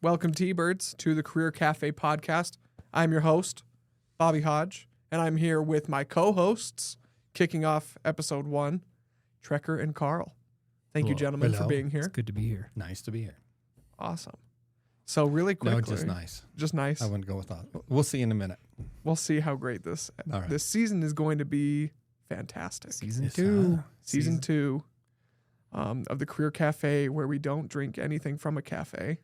Welcome, T-Birds, to the Career Cafe podcast. I'm your host, Bobby Hodge, and I'm here with my co-hosts, kicking off episode 1, Trekker and Karl. Thank you, gentlemen, for being here. It's good to be here. Nice to be here. Awesome. So really quickly. No, just nice. Just nice. I wouldn't go with that. We'll see in a minute. We'll see how great this season is going to be. Fantastic. Season 2. Season 2 of the Career Cafe, where we don't drink anything from a cafe.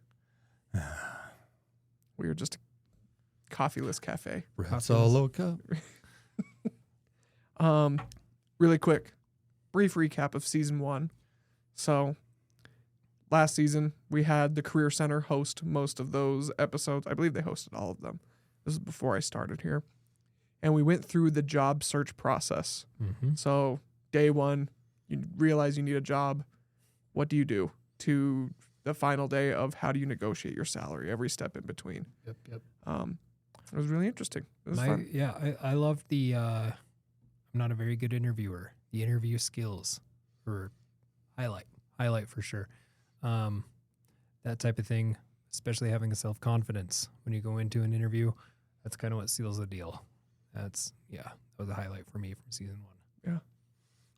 We are just a coffeeless cafe. Solo cup. Really quick, brief recap of season 1. So last season, we had the Career Center host most of those episodes. I believe they hosted all of them. This is before I started here. And we went through the job search process. Mm-hmm. So day 1, you realize you need a job. What do you do? To the final day of how do you negotiate your salary, every step in between. Yep. It was really interesting. It was fun. Yeah, I love the, I'm not a very good interviewer. The interview skills were highlight for sure. That type of thing, especially having a self-confidence when you go into an interview, that's kind of what seals the deal. That was a highlight for me from season 1. Yeah.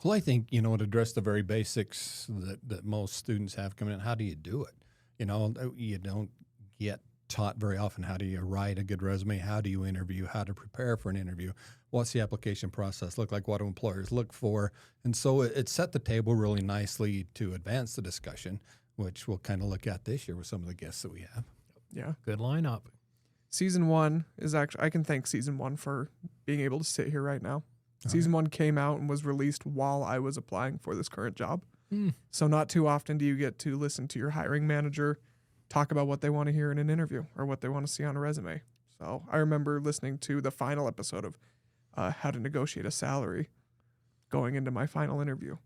Well, I think, to address the very basics that most students have coming in, how do you do it? You don't get taught very often, how do you write a good resume? How do you interview? How to prepare for an interview? What's the application process look like? What do employers look for? And so it set the table really nicely to advance the discussion, which we'll kind of look at this year with some of the guests that we have. Yeah. Good lineup. Season 1 is actually, I can thank season 1 for being able to sit here right now. Season 1 came out and was released while I was applying for this current job. So not too often do you get to listen to your hiring manager talk about what they want to hear in an interview or what they want to see on a resume. So I remember listening to the final episode of how to negotiate a salary going into my final interview.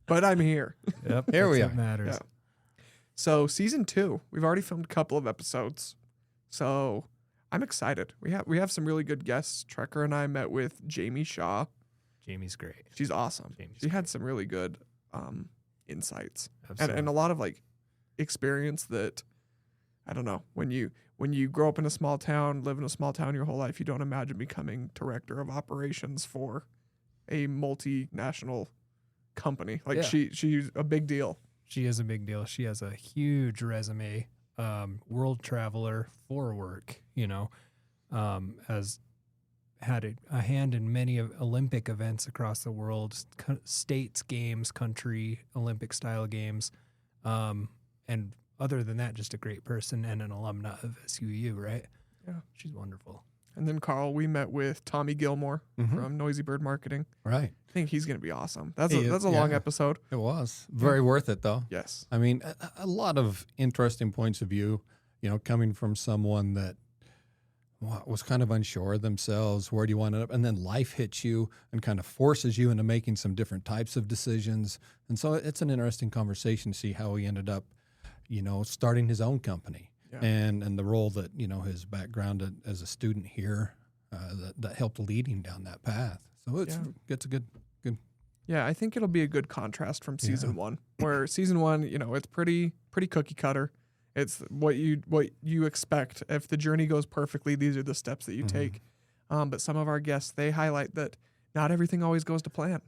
But I'm here. Yep. Here we what are. Matters. Yeah. So season 2, we've already filmed a couple of episodes. So I'm excited. We have some really good guests. Trekker and I met with Jamie Shaw. Jamie's great. She's awesome. She had some really good insights and a lot of experience that, I don't know, when you grow up in a small town, live in a small town your whole life, you don't imagine becoming director of operations for a multinational company. She's a big deal. She is a big deal. She has a huge resume. World traveler for work, has had a hand in many of Olympic events across the world, states games, country Olympic style games. And other than that, just a great person and an alumna of SUU, right? Yeah. She's wonderful. And then Karl, we met with Tommy Gilmore from Noisy Bird Marketing. Right. I think he's going to be awesome. That's a long episode. It was. Very worth it, though. Yes. I mean, a lot of interesting points of view, coming from someone that was kind of unsure of themselves, where do you want to end up? And then life hits you and kind of forces you into making some different types of decisions. And so it's an interesting conversation to see how he ended up, starting his own company. Yeah. And the role that, his background as a student here that helped lead him down that path. So it's a good. Yeah, I think it'll be a good contrast from season 1, where season 1, it's pretty cookie cutter. It's what you expect. If the journey goes perfectly, these are the steps that you take. But some of our guests, they highlight that not everything always goes to plan.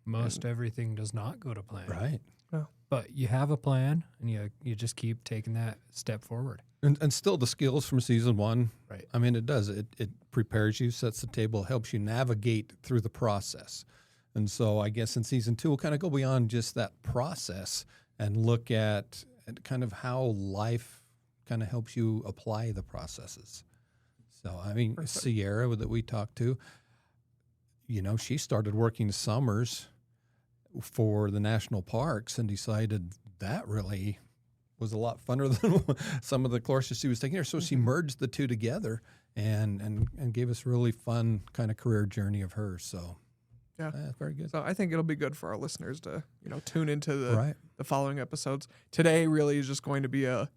Most everything does not go to plan. Right. Yeah. But you have a plan, and you just keep taking that step forward. And still the skills from season 1, right? I mean, it does. It prepares you, sets the table, helps you navigate through the process. And so I guess in season 2, we'll kind of go beyond just that process and look at kind of how life kind of helps you apply the processes. So, I mean, Sierra that we talked to, she started working summers for the national parks and decided that really was a lot funner than some of the courses she was taking there. So she merged the two together and gave us a really fun kind of career journey of hers. So yeah, very good. So I think it'll be good for our listeners to, tune into the following episodes. Today really is just going to be a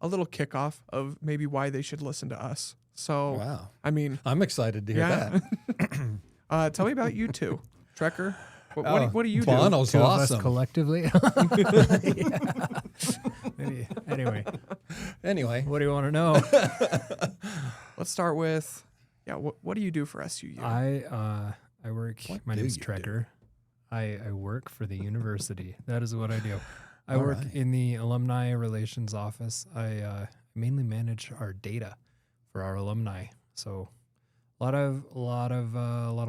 little kickoff of maybe why they should listen to us. So, wow. I mean, I'm excited to hear that. Tell me about you two, Trekker. What do you do? Bono's Two awesome. of us collectively. Anyway, what do you want to know? Let's start with, what do you do for SUU? I work. My name's Trekker. I work for the university. That is what I do. I work in the Alumni Relations office. I mainly manage our data for our alumni. So a lot of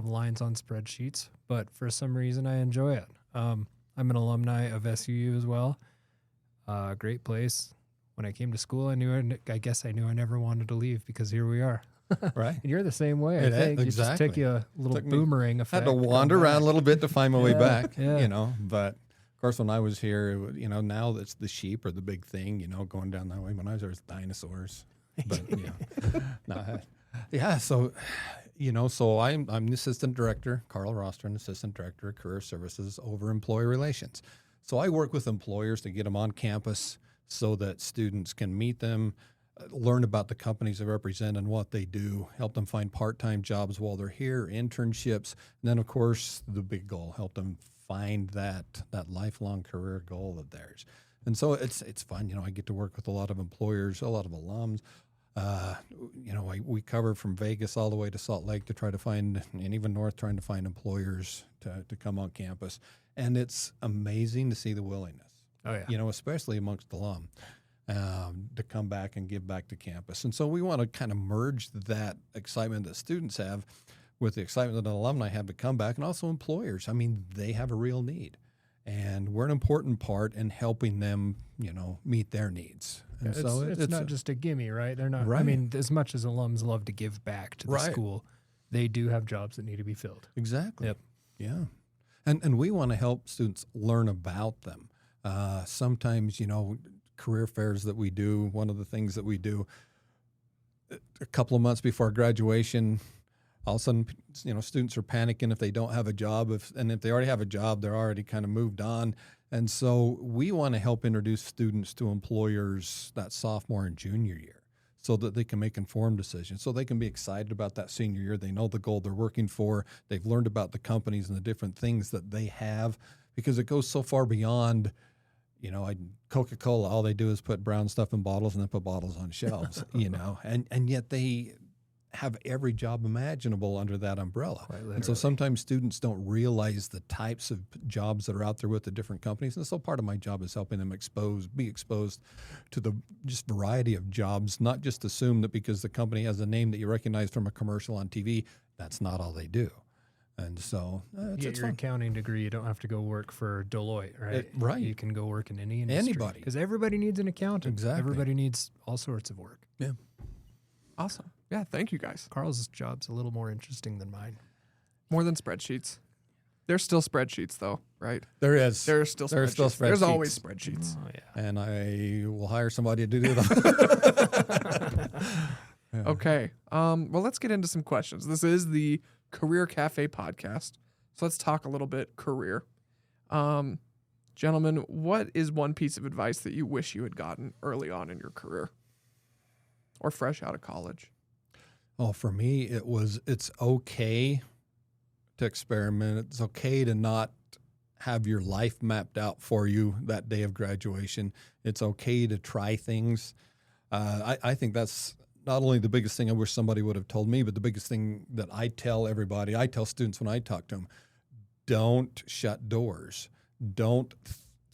lines on spreadsheets, but for some reason I enjoy it. I'm an alumni of SUU as well. Great place. When I came to school, I guess I knew I never wanted to leave because here we are. Right. And you're the same way. I think it just took you a little boomerang effect. I had to wander around a little bit to find my way back, Yeah. But of course, when I was here, now it's the sheep are the big thing, going down that way. When I was there, it was dinosaurs. But So, so I'm the assistant director, Karl Rostron, assistant director of career services over employee relations. So I work with employers to get them on campus so that students can meet them, learn about the companies they represent and what they do, help them find part-time jobs while they're here, internships, and then, of course, the big goal, help them find that lifelong career goal of theirs. And so it's fun. I get to work with a lot of employers, a lot of alums. We cover from Vegas all the way to Salt Lake to try to find, and even north, trying to find employers to come on campus. And it's amazing to see the willingness. Oh, yeah. Especially amongst alum. To come back and give back to campus. And so we want to kind of merge that excitement that students have with the excitement that alumni have to come back, and also employers. I mean, they have a real need, and we're an important part in helping them, meet their needs. And so it's not just a gimme, right? They're not. Right. I mean, as much as alums love to give back to the school, they do have jobs that need to be filled. Exactly. Yep. Yeah. And we want to help students learn about them. Sometimes, career fairs that we do, one of the things that we do a couple of months before graduation, all of a sudden, students are panicking if they don't have a job. If they already have a job, they're already kind of moved on. And so we want to help introduce students to employers that sophomore and junior year so that they can make informed decisions, so they can be excited about that senior year. They know the goal they're working for. They've learned about the companies and the different things that they have, because it goes so far beyond Coca-Cola, all they do is put brown stuff in bottles and then put bottles on shelves, and yet they have every job imaginable under that umbrella. And so sometimes students don't realize the types of jobs that are out there with the different companies. And so part of my job is helping them be exposed to the just variety of jobs, not just assume that because the company has a name that you recognize from a commercial on TV, that's not all they do. And so get your accounting degree. You don't have to go work for Deloitte, right? Right. You can go work in any industry. Anybody. Because everybody needs an accountant. Exactly. Everybody needs all sorts of work. Yeah. Awesome. Yeah, thank you guys. Carl's job's a little more interesting than mine. More than spreadsheets. There's still spreadsheets, though, right? There is. There's still spreadsheets. There's always spreadsheets. Oh, yeah. And I will hire somebody to do that. Okay. Well, let's get into some questions. This is the Career Cafe podcast. So let's talk a little bit career. Gentlemen, what is one piece of advice that you wish you had gotten early on in your career or fresh out of college? Oh, for me, it's okay to experiment. It's okay to not have your life mapped out for you that day of graduation. It's okay to try things. I think that's not only the biggest thing I wish somebody would have told me, but the biggest thing that I tell everybody, I tell students when I talk to them, don't shut doors. Don't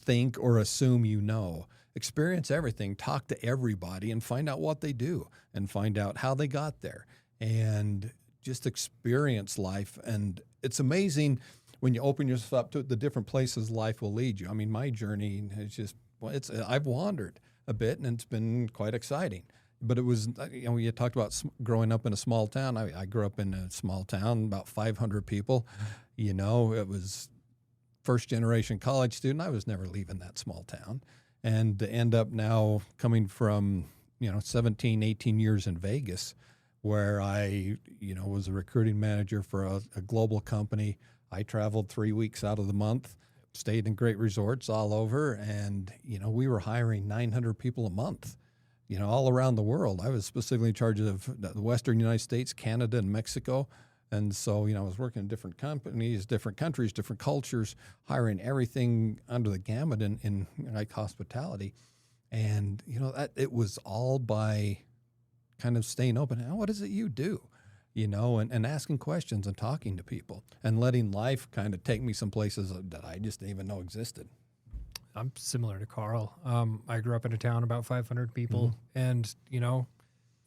think or assume you know. Experience everything, talk to everybody, and find out what they do and find out how they got there. And just experience life. And it's amazing when you open yourself up to the different places life will lead you. I mean, my journey is just, I've wandered a bit, and it's been quite exciting. But it was, you talked about growing up in a small town. I grew up in a small town, about 500 people. It was first generation college student. I was never leaving that small town. And to end up now coming from, 17, 18 years in Vegas, where I, was a recruiting manager for a global company. I traveled 3 weeks out of the month, stayed in great resorts all over. And, we were hiring 900 people a month. All around the world. I was specifically in charge of the Western United States, Canada, and Mexico. And so, I was working in different companies, different countries, different cultures, hiring everything under the gamut in like hospitality. And, it was all by kind of staying open. What is it you do? And asking questions and talking to people and letting life kind of take me some places that I just didn't even know existed. I'm similar to Karl. I grew up in a town about 500 people and,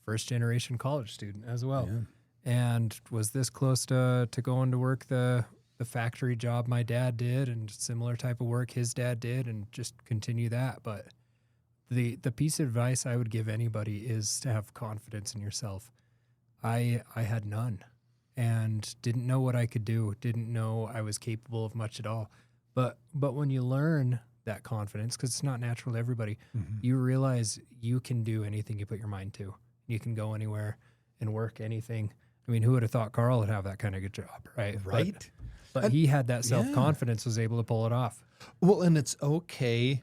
first generation college student as well. Yeah. And was this close to going to work the factory job my dad did and similar type of work his dad did and just continue that. But the piece of advice I would give anybody is to have confidence in yourself. I had none and didn't know what I could do, didn't know I was capable of much at all. But when you learn that confidence, because it's not natural to everybody, you realize you can do anything you put your mind to. You can go anywhere and work anything. I mean, who would have thought Karl would have that kind of good job, right? Right. But he had that self-confidence, was able to pull it off. Well, and it's okay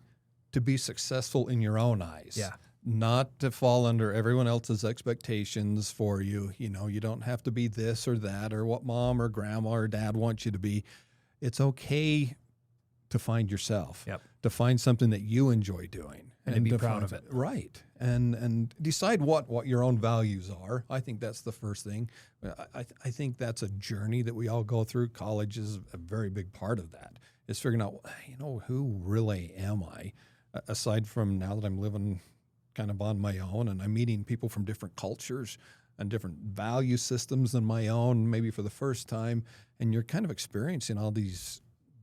to be successful in your own eyes. Yeah. Not to fall under everyone else's expectations for you. You don't have to be this or that or what mom or grandma or dad wants you to be. It's okay to find yourself, to find something that you enjoy doing. And be proud of it. Right. And decide what your own values are. I think that's the first thing. I think that's a journey that we all go through. College is a very big part of that. Is figuring out, who really am I? Aside from now that I'm living kind of on my own and I'm meeting people from different cultures and different value systems than my own, maybe for the first time, and you're kind of experiencing all these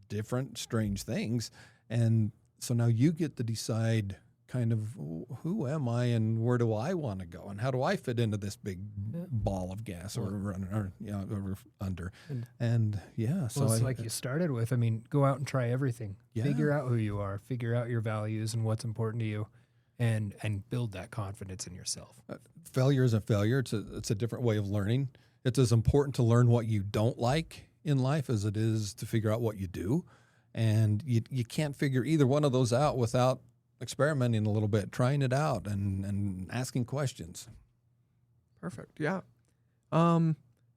different strange things. And so now you get to decide kind of who am I and where do I want to go and how do I fit into this big ball of gas or under. So it's like you started with, go out and try everything. Yeah. Figure out who you are, figure out your values and what's important to you. And build that confidence in yourself. Failure isn't failure. It's a different way of learning. It's as important to learn what you don't like in life as it is to figure out what you do. And you can't figure either one of those out without experimenting a little bit, trying it out and asking questions. Perfect. Yeah.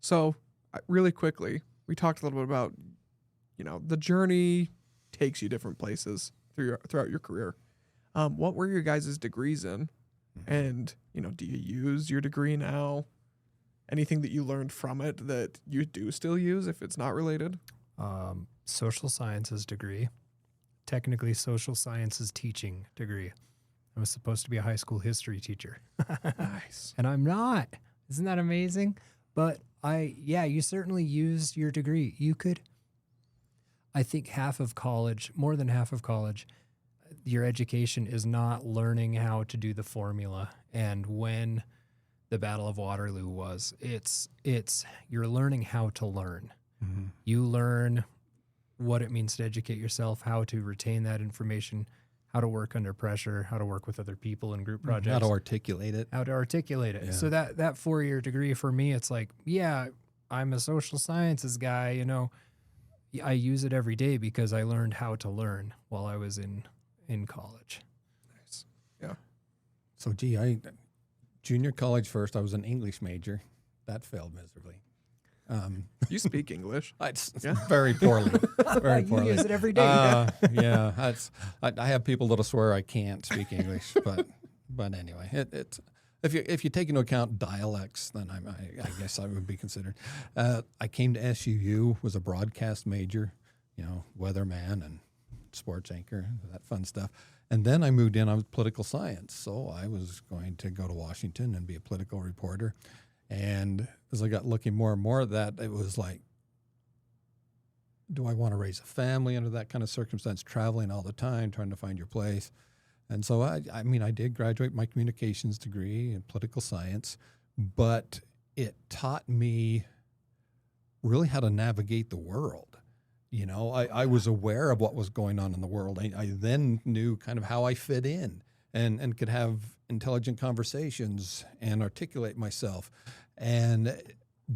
So really quickly, we talked a little bit about, the journey takes you different places throughout your career. What were your guys' degrees in? And, do you use your degree now? Anything that you learned from it that you do still use if it's not related? Social sciences degree, technically social sciences teaching degree. I was supposed to be a high school history teacher. Nice. And I'm not. Isn't that amazing? But you certainly used your degree. You could, I think more than half of college, your education is not learning how to do the formula and when the Battle of Waterloo was. It's you're learning how to learn. Mm-hmm. You learn what it means to educate yourself, how to retain that information, how to work under pressure, how to work with other people in group projects. How to articulate it. Yeah. So that 4-year degree for me, it's like, I'm a social sciences guy, I use it every day because I learned how to learn while I was in college. Nice. Yeah. So, junior college first, I was an English major. That failed miserably. You speak English. Very poorly. Very poorly. You use it every day. I have people that'll swear I can't speak English, but anyway, it's if you take into account dialects, then I guess I would be considered. I came to SUU, was a broadcast major, weatherman and sports anchor, that fun stuff. And then I moved in on political science. So I was going to go to Washington and be a political reporter. And as I got looking more and more at that, it was like, do I want to raise a family under that kind of circumstance, traveling all the time, trying to find your place? And so I did graduate my communications degree in political science, but it taught me really how to navigate the world. I was aware of what was going on in the world. I then knew kind of how I fit in and could have intelligent conversations and articulate myself. And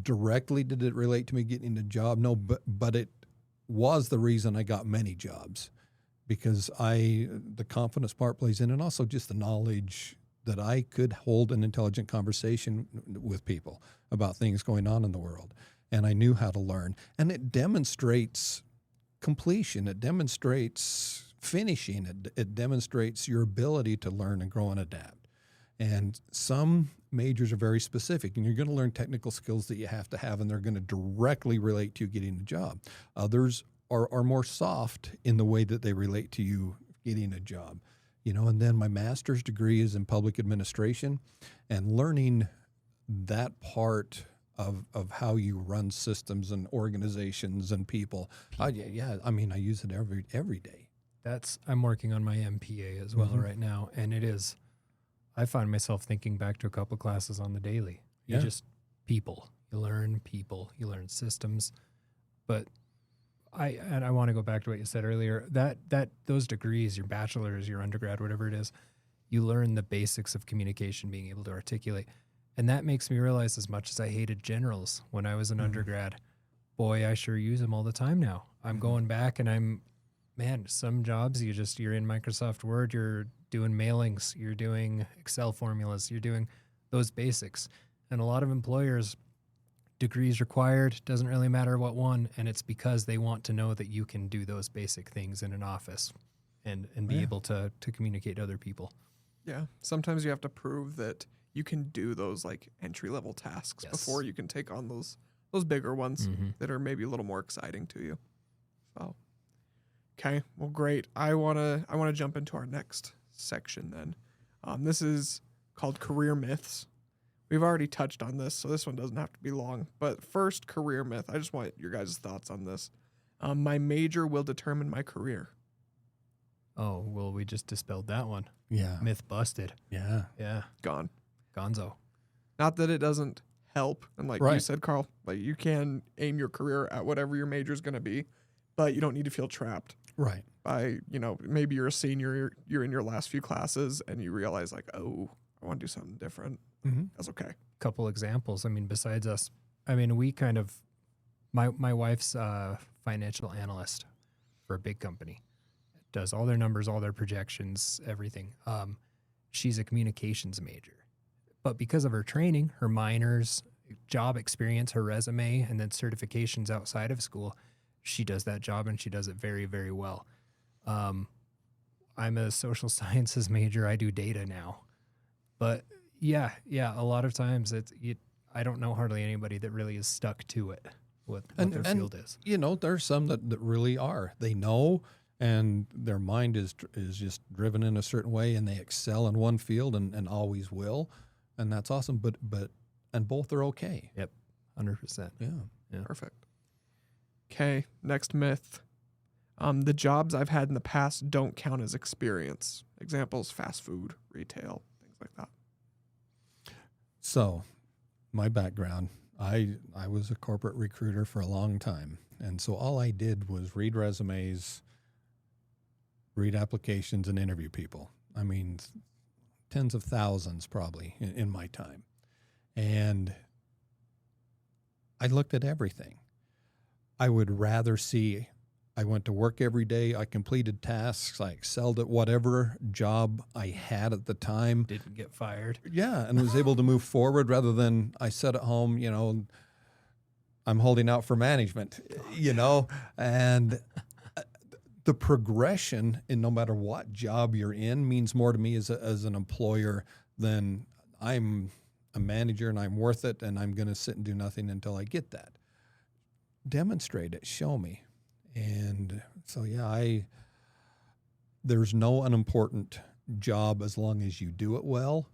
directly did it relate to me getting a job? No, but it was the reason I got many jobs, because the confidence part plays in, and also just the knowledge that I could hold an intelligent conversation with people about things going on in the world. And I knew how to learn. And it demonstrates completion. It demonstrates finishing, it demonstrates your ability to learn and grow and adapt. And some majors are very specific, and you're going to learn technical skills that you have to have, and they're going to directly relate to you getting a job. Others are more soft in the way that they relate to you getting a job. And then my master's degree is in public administration, and learning that part of how you run systems and organizations and people. I use it every day. I'm working on my MPA as well right now, and I find myself thinking back to a couple classes on the daily. You learn people, you learn systems. But I want to go back to what you said earlier, that those degrees, your bachelor's, your undergrad, whatever it is, you learn the basics of communication, being able to articulate. And that makes me realize, as much as I hated generals when I was an undergrad, boy, I sure use them all the time now. I'm going back and some jobs you're in Microsoft Word, you're doing mailings, you're doing Excel formulas, you're doing those basics. And a lot of employers, degrees required, doesn't really matter what one, and it's because they want to know that you can do those basic things in an office and be able to communicate to other people. Yeah. Sometimes you have to prove that you can do those like entry-level tasks before you can take on those bigger ones that are maybe a little more exciting to you. So, okay, well, great. I wanna jump into our next section then. This is called Career Myths. We've already touched on this, so this one doesn't have to be long. But first, career myth. I just want your guys' thoughts on this. My major will determine my career. Oh, well, we just dispelled that one. Yeah. Myth busted. Yeah. Yeah. Gone. Gonzo. Not that it doesn't help. And like you said, Karl, like you can aim your career at whatever your major is going to be, but you don't need to feel trapped. Right. By, maybe you're a senior, you're in your last few classes and you realize like, oh, I want to do something different. That's okay. Couple examples. Besides us, we kind of, my wife's a financial analyst for a big company. Does all their numbers, all their projections, everything. She's a communications major. But because of her training, her minors, job experience, her resume, and then certifications outside of school, she does that job and she does it very, very well. I'm a social sciences major. I do data now. But yeah, a lot of times I don't know hardly anybody that really is stuck to it, what their field is. There's some that really are. They know, and their mind is just driven in a certain way, and they excel in one field and always will. And that's awesome, but both are okay. Yep, 100%. Yeah. Perfect. Okay, next myth. The jobs I've had in the past don't count as experience. Examples: fast food, retail, things like that. So, my background, I was a corporate recruiter for a long time, and so all I did was read resumes, read applications, and interview people. Tens of thousands probably in my time. And I looked at everything. I would rather see, I went to work every day, I completed tasks, I excelled at whatever job I had at the time. Didn't get fired. Yeah, and was able to move forward rather than I sat at home, I'm holding out for management, and the progression in no matter what job you're in means more to me as an employer than I'm a manager and I'm worth it and I'm going to sit and do nothing until I get that. Demonstrate it, show me. And so, there's no unimportant job as long as you do it well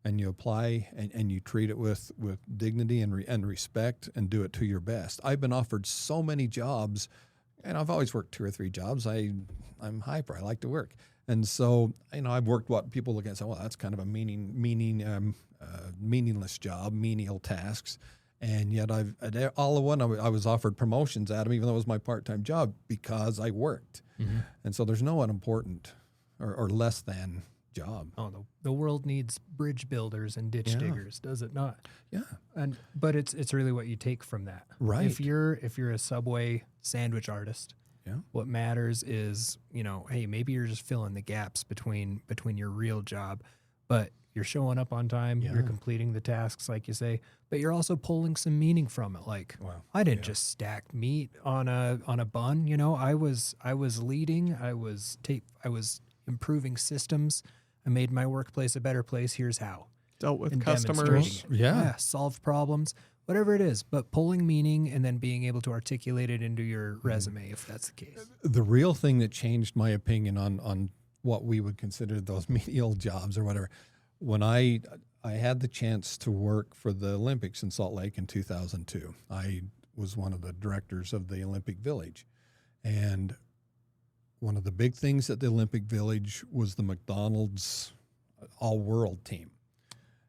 and you apply and you treat it with dignity and respect and do it to your best. I've been offered so many jobs, and I've always worked 2 or 3 jobs. I'm hyper. I like to work. And so, I've worked what people look at and say, well, that's kind of a meaningless job, menial tasks. And yet all of one, I was offered promotions at them, even though it was my part-time job, because I worked. Mm-hmm. And so there's no unimportant or less than job. Oh, the world needs bridge builders and ditch diggers, does it not? Yeah. But it's really what you take from that. Right. If you're a Subway sandwich artist, what matters is, hey, maybe you're just filling the gaps between your real job, but You're showing up on time. Yeah. You're completing the tasks, like you say, but you're also pulling some meaning from it. Like, Wow. I didn't just stack meat on a bun. You know, I was leading. I was improving systems. I made my workplace a better place. Here's how. Dealt with And customers. demonstrating it. Yeah. Solved problems, whatever it is, but pulling meaning and then being able to articulate it into your resume, if that's the case. The real thing that changed my opinion on what we would consider those menial jobs or whatever, when I had the chance to work for the Olympics in Salt Lake in 2002. I was one of the directors of the Olympic Village. And one of the big things at the Olympic Village was the McDonald's all-world team.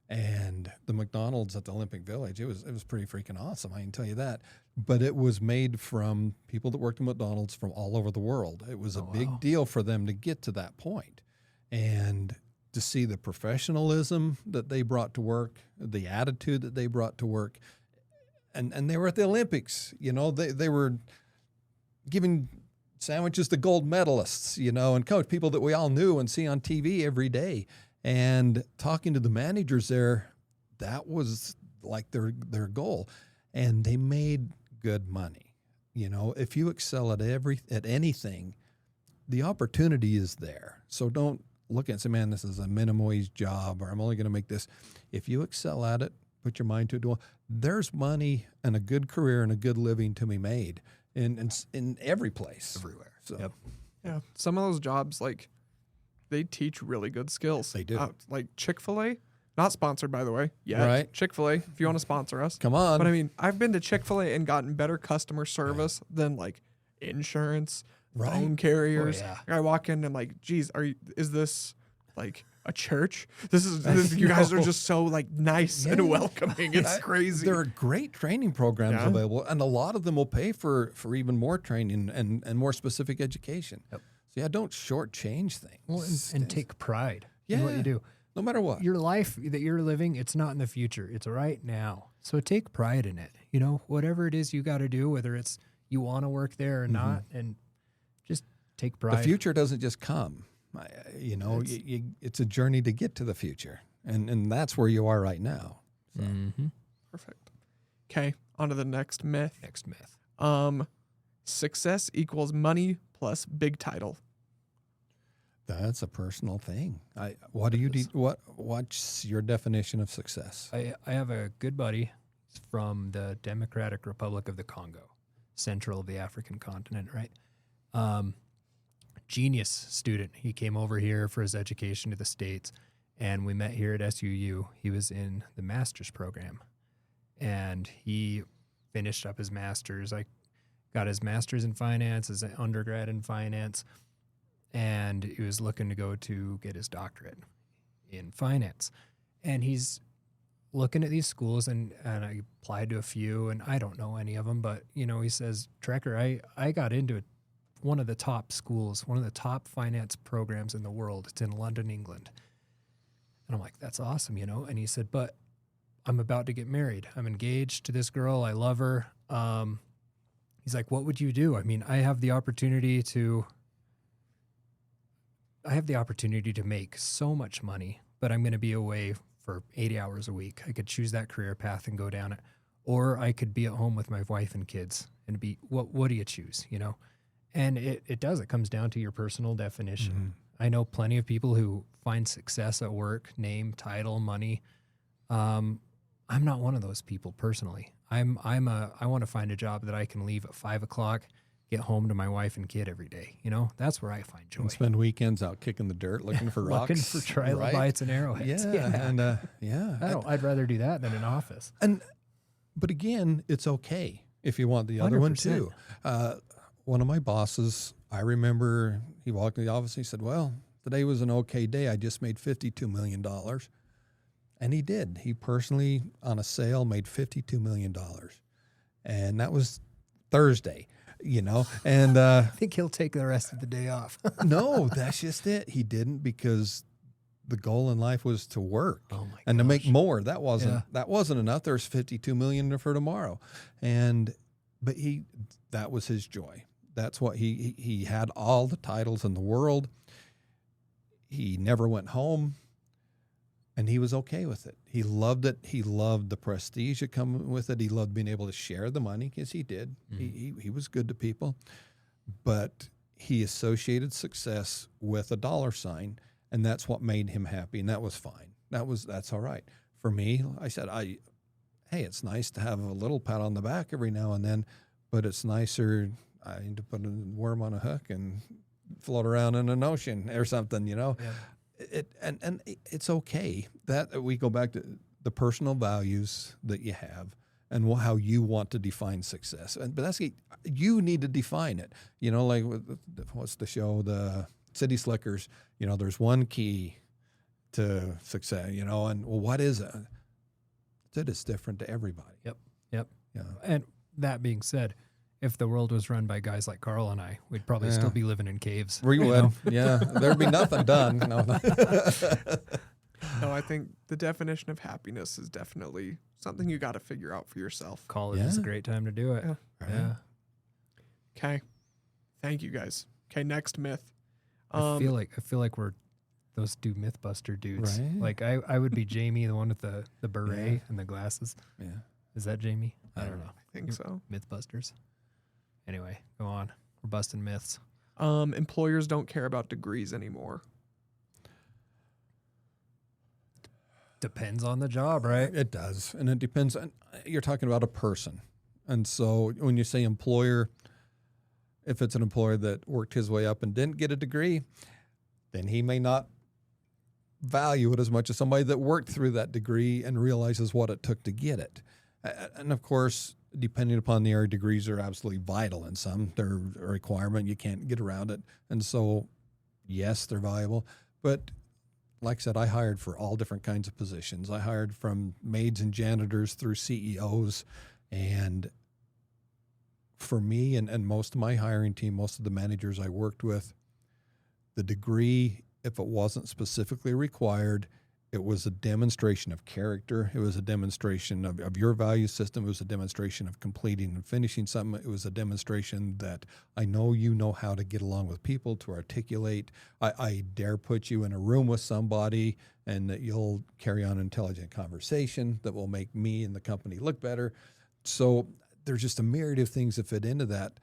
And the McDonald's at the Olympic Village, it was pretty freaking awesome, I can tell you that. But it was made from people that worked at McDonald's from all over the world. It was a big deal for them to get to that point. And to see the professionalism that they brought to work, the attitude that they brought to work, and they were at the Olympics. You know, they were giving sandwiches to gold medalists, you know, and coach people that we all knew and see on TV every day. And talking to the managers there, that was like their goal. And they made good money. You know, if you excel at anything, the opportunity is there. So don't look and say, man, this is a minimum wage job, or I'm only going to make this. If you excel at it, put your mind to it. Well, there's money and a good career and a good living to be made in every place. Everywhere. So, Yep. Yeah. Some of those jobs, like, they teach really good skills. They do. Like Chick-fil-A, not sponsored, by the way. Yeah. Right. Chick-fil-A, if you want to sponsor us. Come on. But I mean, I've been to Chick-fil-A and gotten better customer service than like insurance, Right. phone carriers. Oh, yeah. I walk in and I'm like, geez, is this like a church? You guys are just so like nice and welcoming. It's crazy. There are great training programs Yeah. available, and a lot of them will pay for even more training and more specific education. Yep. So yeah, don't shortchange things. Well, and take pride in what Yeah. you do. No matter what. Your life that you're living, it's not in the future. It's right now. So take pride in it. You know, whatever it is you got to do, whether it's you want to work there or not, and just take pride. The future doesn't just come. You know, it's a journey to get to the future, and that's where you are right now. So. Mm-hmm. Perfect. Okay, on to the next myth. Next myth. Success equals money plus big title. That's a personal thing. What do you do? What's your definition of success? I have a good buddy from the Democratic Republic of the Congo, central of the African continent, right? Genius student. He came over here for his education to the States, and we met here at SUU. He was in the master's program, and he finished up his master's. I got his master's in finance, his undergrad in finance, and he was looking to go to get his doctorate in finance. And he's looking at these schools, and I applied to a few, and I don't know any of them, but, you know, he says, Trekker, I got into one of the top schools, one of the top finance programs in the world. It's in London, England. And I'm like, that's awesome, you know? And he said, but I'm about to get married. I'm engaged to this girl. I love her. He's like, what would you do? I mean, I have the opportunity to make so much money, but I'm going to be away for 80 hours a week. I could choose that career path and go down it, or I could be at home with my wife and kids and be, what do you choose? You know? And it comes down to your personal definition. Mm-hmm. I know plenty of people who find success at work, name, title, money. I'm not one of those people personally. I want to find a job that I can leave at 5 o'clock, get home to my wife and kid every day. You know, that's where I find joy. And spend weekends out kicking the dirt, looking for rocks, looking for trilobites and arrowheads. Yeah. I'd rather do that than an office. But again, it's okay if you want the other one too. One of my bosses, I remember he walked in the office and he said, well, today was an okay day. I just made $52 million. And he did. He personally, on a sale, made $52 million. And that was Thursday, you know. And I think he'll take the rest of the day off. no, that's just it. He didn't, because the goal in life was to work and to make more. That wasn't enough. There's $52 million for tomorrow. But that was his joy. That's what he had all the titles in the world. He never went home. And he was okay with it. He loved it. He loved the prestige that come with it. He loved being able to share the money, because he did. He was good to people. But he associated success with a dollar sign, and that's what made him happy, and that was fine. That's all right. For me, I said, hey, it's nice to have a little pat on the back every now and then, but it's nicer I need to put a worm on a hook and float around in an ocean or something, you know. Yeah. It's okay that we go back to the personal values that you have and how you want to define success. But that's you need to define it. You know, like what's the show, the City Slickers? You know, there's one key to success. You know, and well, what is it? It's different to everybody. Yep. Yeah. And that being said, if the world was run by guys like Karl and I, we'd probably still be living in caves. We would. Yeah. There'd be nothing done. No. No, I think the definition of happiness is definitely something you got to figure out for yourself. College is a great time to do it. Yeah. Okay. Thank you, guys. Okay, next myth. I feel like we're those two Mythbuster dudes. Right. Like I would be Jamie, the one with the beret and the glasses. Yeah. Is that Jamie? I don't know. I think so. Mythbusters. Anyway, go on. We're busting myths. Employers don't care about degrees anymore. Depends on the job, right? It does. And it depends on, you're talking about a person. And so when you say employer, if it's an employer that worked his way up and didn't get a degree, then he may not value it as much as somebody that worked through that degree and realizes what it took to get it. And of course, depending upon the area, degrees are absolutely vital in some. They're a requirement. You can't get around it. And so, yes, they're valuable. But like I said, I hired for all different kinds of positions. I hired from maids and janitors through CEOs. And for me and most of my hiring team, most of the managers I worked with, the degree, if it wasn't specifically required, it was a demonstration of character. It was a demonstration of your value system. It was a demonstration of completing and finishing something. It was a demonstration that I know you know how to get along with people, to articulate. I dare put you in a room with somebody and that you'll carry on an intelligent conversation that will make me and the company look better. So there's just a myriad of things that fit into that.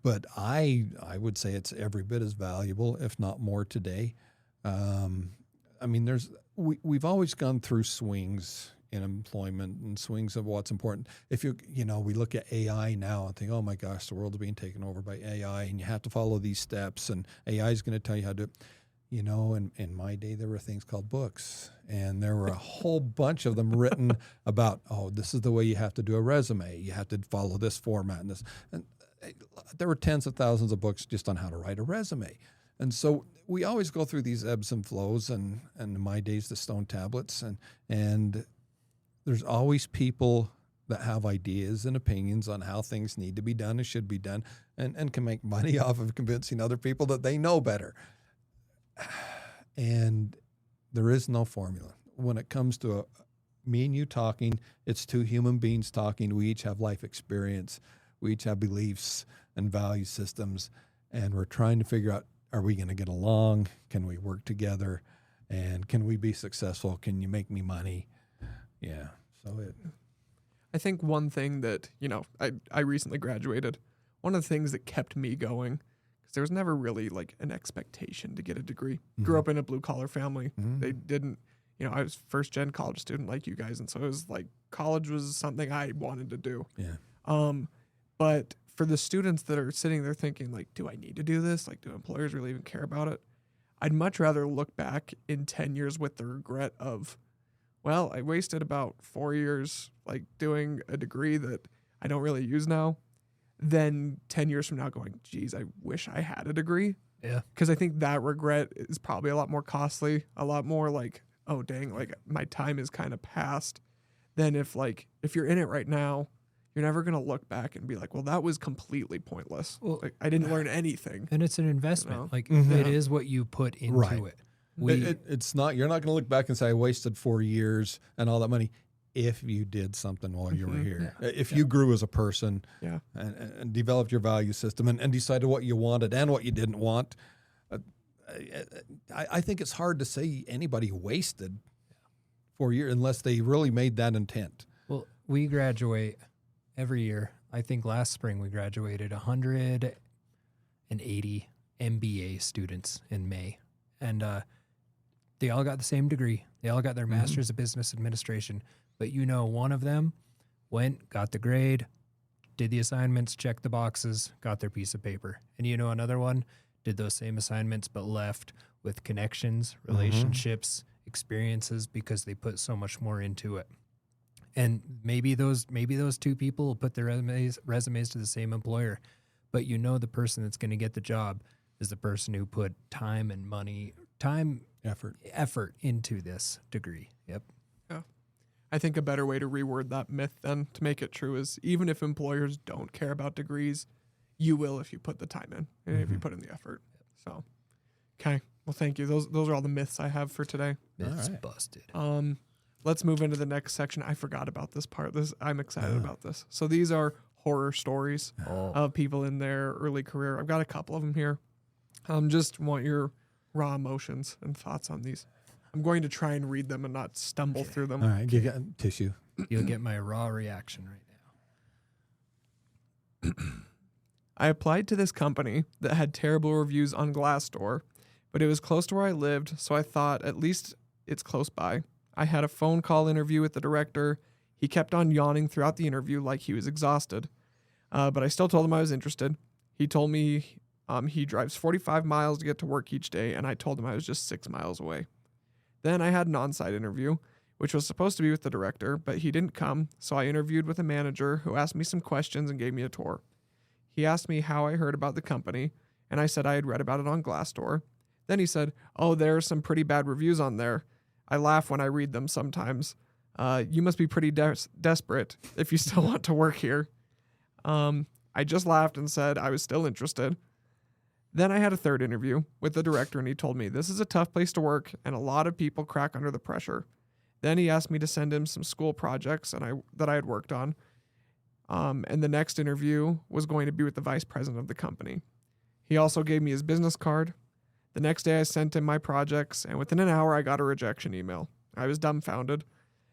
But I would say it's every bit as valuable, if not more today. I mean, we've always gone through swings in employment and swings of what's important. If we look at AI now and think, oh my gosh, the world's being taken over by AI, and you have to follow these steps, and AI is going to tell you how to do it. You know, in my day, there were things called books, and there were a whole bunch of them written about, oh, this is the way you have to do a resume. You have to follow this format and this. And there were tens of thousands of books just on how to write a resume. And so we always go through these ebbs and flows, and in my days, the stone tablets, and there's always people that have ideas and opinions on how things need to be done and should be done, and can make money off of convincing other people that they know better. And there is no formula. When it comes to me and you talking, it's two human beings talking. We each have life experience. We each have beliefs and value systems, and we're trying to figure out, are we going to get along? Can we work together? And can we be successful? Can you make me money? Yeah. I think one thing that, I recently graduated. One of the things that kept me going, because there was never really like an expectation to get a degree. Mm-hmm. Grew up in a blue collar family. Mm-hmm. They didn't, I was first gen college student like you guys. And so it was like college was something I wanted to do. Yeah. But for the students that are sitting there thinking, like, do I need to do this? Like, do employers really even care about it? I'd much rather look back in 10 years with the regret of, well, I wasted about 4 years, like, doing a degree that I don't really use now, than 10 years from now going, geez, I wish I had a degree. Yeah. Because I think that regret is probably a lot more costly, a lot more like, oh, dang, like, my time is kind of past, than if you're in it right now, you're never going to look back and be like, well, that was completely pointless. Well, like, I didn't learn anything. And it's an investment. Like, mm-hmm. It is what you put into it. It's not, you're not going to look back and say, I wasted 4 years and all that money if you did something while you were here. Yeah. If you grew as a person and developed your value system and decided what you wanted and what you didn't want. I think it's hard to say anybody wasted 4 years unless they really made that intent. Well, we graduate every year. I think last spring we graduated 180 MBA students in May. And they all got the same degree. They all got their Master's of Business Administration. But one of them went, got the grade, did the assignments, checked the boxes, got their piece of paper. And another one did those same assignments but left with connections, relationships, experiences because they put so much more into it. And maybe those two people will put their resumes to the same employer, but the person that's going to get the job is the person who put time and money, effort into this degree. Yep. Yeah. I think a better way to reword that myth then to make it true is even if employers don't care about degrees, you will if you put the time in and if you put in the effort. So, okay. Well, thank you. Those are all the myths I have for today. Myths busted. Let's move into the next section. I forgot about this part. I'm excited about this. So these are horror stories of people in their early career. I've got a couple of them here. Just want your raw emotions and thoughts on these. I'm going to try and read them and not stumble through them. All right, you got tissue. You'll get my raw reaction right now. I applied to this company that had terrible reviews on Glassdoor, but it was close to where I lived, so I thought at least it's close by. I had a phone call interview with the director. He kept on yawning throughout the interview like he was exhausted, but I still told him I was interested. He told me he drives 45 miles to get to work each day, and I told him I was just 6 miles away. Then I had an on-site interview, which was supposed to be with the director, but he didn't come, so I interviewed with a manager who asked me some questions and gave me a tour. He asked me how I heard about the company, and I said I had read about it on Glassdoor. Then he said, "Oh, there are some pretty bad reviews on there. I laugh when I read them sometimes. You must be pretty desperate if you still want to work here." I just laughed and said I was still interested. Then I had a third interview with the director, and he told me this is a tough place to work, and a lot of people crack under the pressure. Then he asked me to send him some school projects that I had worked on. And the next interview was going to be with the vice president of the company. He also gave me his business card. The next day I sent him my projects, and within an hour I got a rejection email. I was dumbfounded.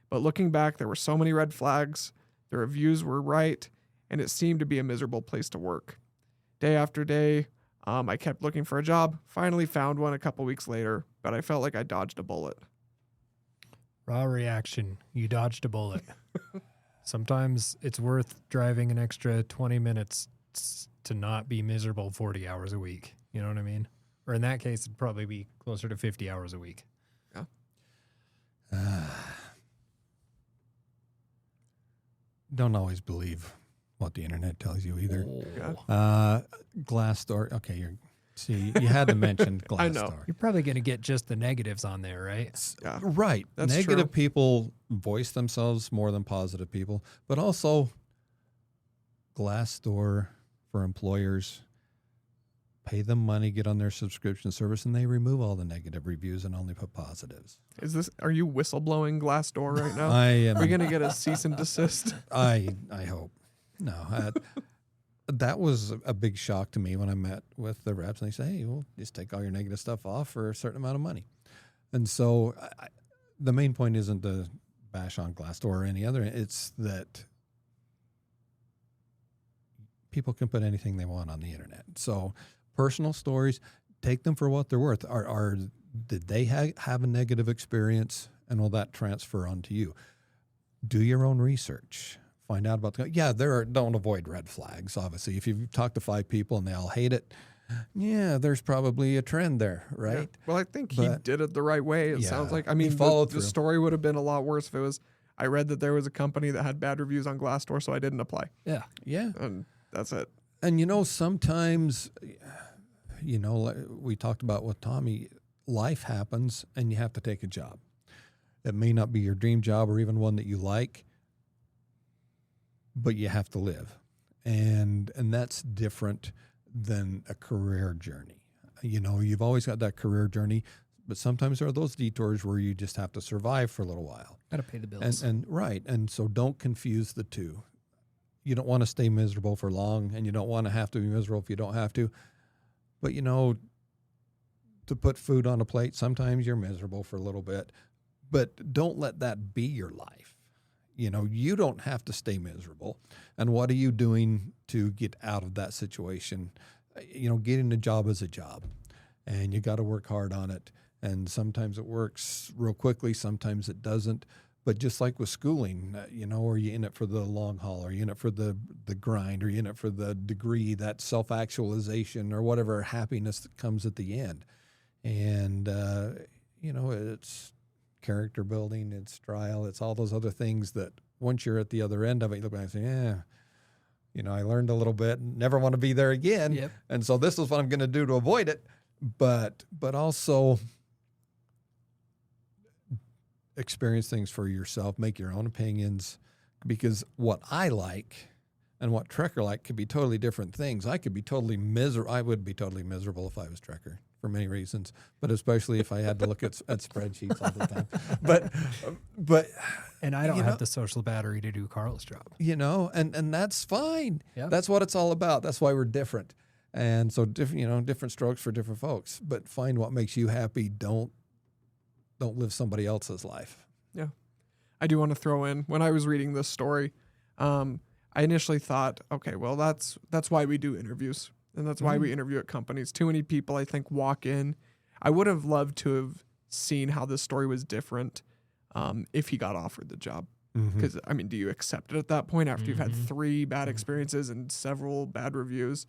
But looking back, there were so many red flags. The reviews were right, and it seemed to be a miserable place to work. Day after day, I kept looking for a job, finally found one a couple weeks later, but I felt like I dodged a bullet. Raw reaction. You dodged a bullet. Sometimes it's worth driving an extra 20 minutes to not be miserable 40 hours a week. You know what I mean? Or in that case, it'd probably be closer to 50 hours a week. Yeah. Don't always believe what the internet tells you either. Yeah. Glassdoor. Okay, you had to mention Glassdoor. I know. You're probably going to get just the negatives on there, right? Yeah. Right. That's Negative true. people voice themselves more than positive people, but also Glassdoor for employers. Pay them money, get on their subscription service, and they remove all the negative reviews and only put positives. Are you whistleblowing Glassdoor right now? I am. Are we going to get a cease and desist? I hope. No. That was a big shock to me when I met with the reps, and they say, "Hey, well, just take all your negative stuff off for a certain amount of money." And so the main point isn't to bash on Glassdoor or any other. It's that people can put anything they want on the internet. So personal stories, take them for what they're worth. Did they have a negative experience, and will that transfer onto you? Do your own research. Find out about don't avoid red flags, obviously. If you've talked to 5 people and they all hate it, there's probably a trend there, right? Yeah. Well, I think he did it the right way. It sounds like. I mean, the story would have been a lot worse if it was, I read that there was a company that had bad reviews on Glassdoor, so I didn't apply. Yeah. And that's it. And, sometimes, we talked about with Tommy, life happens and you have to take a job. It may not be your dream job or even one that you like, but you have to live. And that's different than a career journey. You've always got that career journey, but sometimes there are those detours where you just have to survive for a little while. Got to pay the bills. And so don't confuse the two. You don't want to stay miserable for long, and you don't want to have to be miserable if you don't have to. But, to put food on a plate. Sometimes you're miserable for a little bit, but don't let that be your life. You know, you don't have to stay miserable. And what are you doing to get out of that situation? You know, getting a job is a job, and you got to work hard on it. And sometimes it works real quickly, sometimes it doesn't. But just like with schooling, you know, are you in it for the long haul? Are you in it for the grind? Are you in it for the degree, that self-actualization, or whatever happiness that comes at the end? And, you know, it's character building, it's trial, it's all those other things that once you're at the other end of it, you look back and say, yeah, you know, I learned a little bit, never want to be there again. Yep. And so this is what I'm going to do to avoid it. But also experience things for yourself, make your own opinions, because what I like and what Trekker like could be totally different things. I could be totally miserable. I would be totally miserable if I was Trekker for many reasons, but especially if I had to look at spreadsheets all the time. But And I don't have the social battery to do Karl's job. You know, and that's fine. Yep. That's what it's all about. That's why we're different. And so different, you know, different strokes for different folks, but find what makes you happy. Don't live somebody else's life. Yeah. I do want to throw in, when I was reading this story, I initially thought, okay, well, that's why we do interviews. And that's why we interview at companies. Too many people, I think, walk in. I would have loved to have seen how this story was different if he got offered the job. Because, I mean, do you accept it at that point after you've had 3 bad experiences and several bad reviews?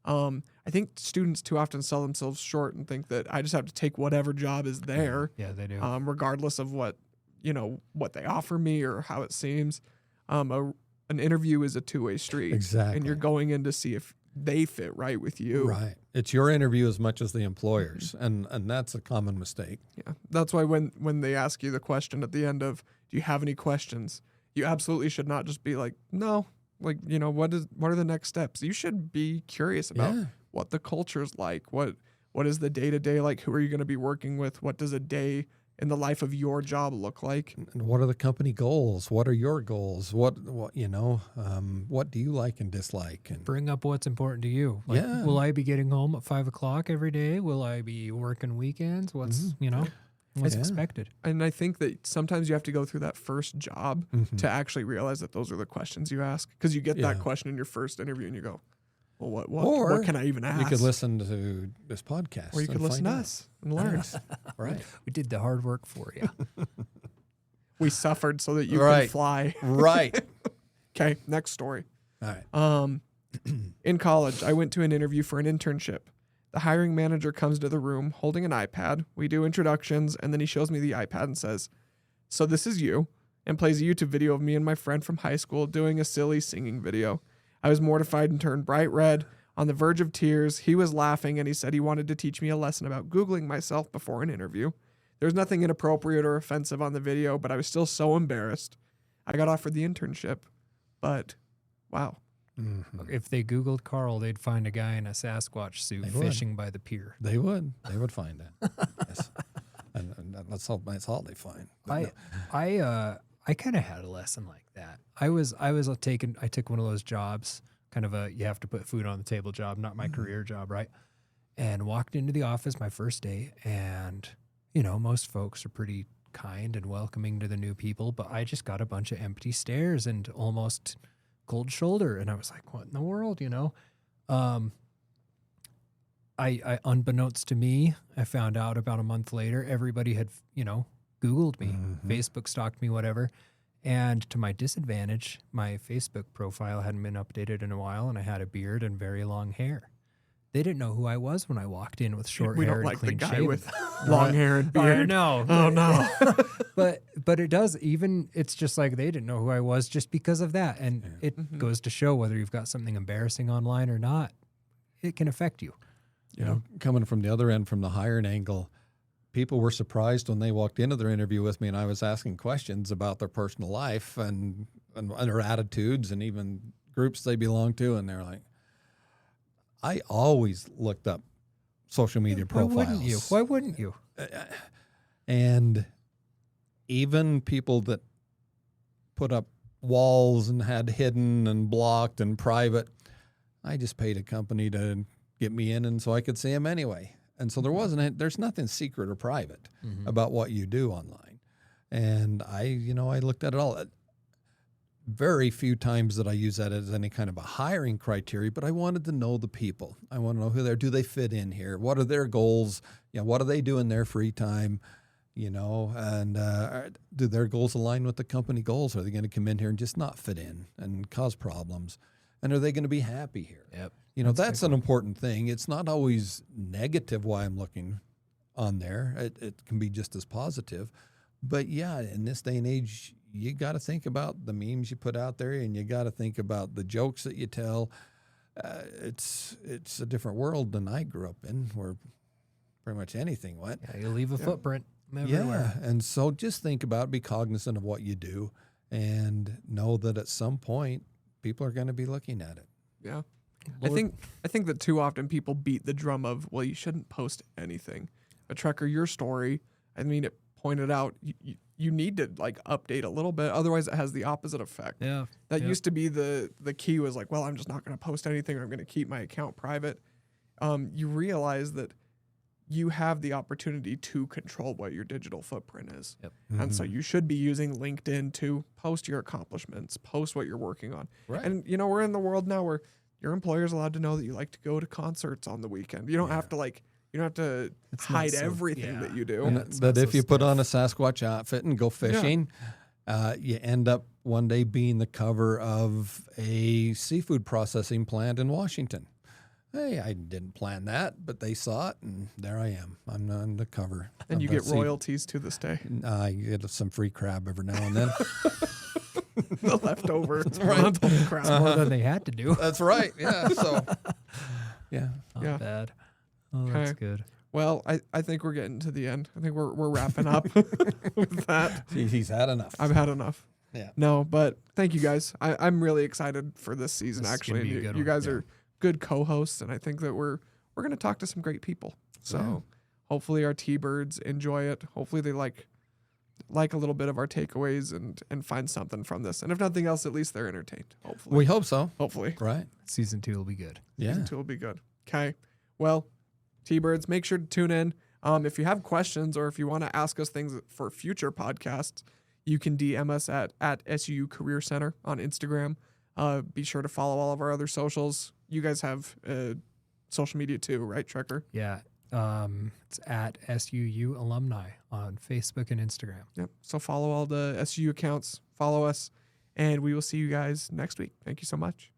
I think students too often sell themselves short and think that I just have to take whatever job is there. Yeah, they do. Regardless of what they offer me or how it seems. An interview is a two-way street. Exactly. And you're going in to see if they fit right with you. Right. It's your interview as much as the employer's, and that's a common mistake. Yeah. That's why when they ask you the question at the end of, do you have any questions? You absolutely should not just be like, no. Like, you know, what are the next steps? You should be curious about what the culture's like. What is the day-to-day like? Who are you going to be working with? What does a day in the life of your job look like? And what are the company goals? What are your goals? What you know, what do you like and dislike? And bring up what's important to you. Like, will I be getting home at 5:00 every day? Will I be working weekends? What's, you know, what's expected? And I think that sometimes you have to go through that first job to actually realize that those are the questions you ask. Because you get that question in your first interview and you go, well, what can I even ask? You could listen to this podcast. Or you could listen to us and learn. Right. We did the hard work for you. We suffered so that you can fly. Right. Okay, next story. All right. In college, I went to an interview for an internship. The hiring manager comes to the room holding an iPad. We do introductions, and then he shows me the iPad and says, "So this is you," and plays a YouTube video of me and my friend from high school doing a silly singing video. I was mortified and turned bright red, on the verge of tears. He was laughing, and he said he wanted to teach me a lesson about Googling myself before an interview. There was nothing inappropriate or offensive on the video, but I was still so embarrassed. I got offered the internship, but wow. If they Googled Karl, they'd find a guy in a Sasquatch suit fishing by the pier. They would find it. Yes. And that's all they find. But I kind of had a lesson like that. I took one of those jobs, kind of you have to put food on the table job, not my career job, right? And walked into the office my first day, and you know, most folks are pretty kind and welcoming to the new people, but I just got a bunch of empty stares and almost cold shoulder, and I was like, what in the world, you know? I unbeknownst to me, I found out about a month later, everybody had, you know, Googled me, Facebook stalked me, whatever. And to my disadvantage, my Facebook profile hadn't been updated in a while, and I had a beard and very long hair. They didn't know who I was when I walked in with short hair and clean shaven. We don't like the guy with long hair and beard. I know. Oh, no. But it does, even, it's just like they didn't know who I was just because of that. And it goes to show whether you've got something embarrassing online or not, it can affect you. You know, coming from the other end, from the hiring angle, people were surprised when they walked into their interview with me and I was asking questions about their personal life and their attitudes and even groups they belong to. And they're like, I always looked up social media profiles. Why wouldn't you? And even people that put up walls and had hidden and blocked and private, I just paid a company to get me in, and so I could see them anyway. And so there's nothing secret or private about what you do online. And I looked at it all. Very few times that I use that as any kind of a hiring criteria, but I wanted to know the people. I want to know who they are. Do they fit in here? What are their goals? What do they do in their free time? And do their goals align with the company goals? Are they going to come in here and just not fit in and cause problems? And are they going to be happy here? Yep. That's an important thing. It's not always negative why I'm looking on there. It can be just as positive. But yeah, in this day and age, you got to think about the memes you put out there, and you got to think about the jokes that you tell. It's a different world than I grew up in, where pretty much anything went. Yeah, you leave a footprint everywhere. Yeah, and so just think about, be cognizant of what you do, and know that at some point people are going to be looking at it. Yeah. I think that too often people beat the drum of, well, you shouldn't post anything. But Trekker, your story, I mean, it pointed out you need to like update a little bit, otherwise it has the opposite effect. Yeah. That used to be the key was like, well, I'm just not going to post anything, or I'm going to keep my account private. You realize that you have the opportunity to control what your digital footprint is. Yep. And so you should be using LinkedIn to post your accomplishments, post what you're working on. Right. And we're in the world now where your employer's allowed to know that you like to go to concerts on the weekend. You don't have to hide everything that you do. And that if you put on a Sasquatch outfit and go fishing, you end up one day being the cover of a seafood processing plant in Washington. Hey, I didn't plan that, but they saw it, and there I am. I'm on the cover. And you get royalties to this day. I get some free crab every now and then. The leftover Right. crap. More than they had to do. That's right. Yeah. So, yeah. Not bad. Oh, that's Okay. good. Well, I think we're getting to the end. I think we're wrapping up with that. He's had enough. I've had enough. Yeah. No, but thank you guys. I'm really excited for this season. This is Actually, gonna be a and good you one. guys are good co-hosts, and I think that we're going to talk to some great people. So hopefully our T-Birds enjoy it. Hopefully they like a little bit of our takeaways and find something from this. And if nothing else, at least they're entertained. Hopefully. We hope so. Hopefully. Right. Season 2 will be good. Yeah. Season 2 will be good. Okay. Well, T-Birds, make sure to tune in. If you have questions or if you want to ask us things for future podcasts, you can DM us at SUU Career Center on Instagram. Be sure to follow all of our other socials. You guys have social media too, right, Trekker? Yeah. It's at SUU Alumni on Facebook and Instagram. Yep. So follow all the SUU accounts, follow us, and we will see you guys next week. Thank you so much.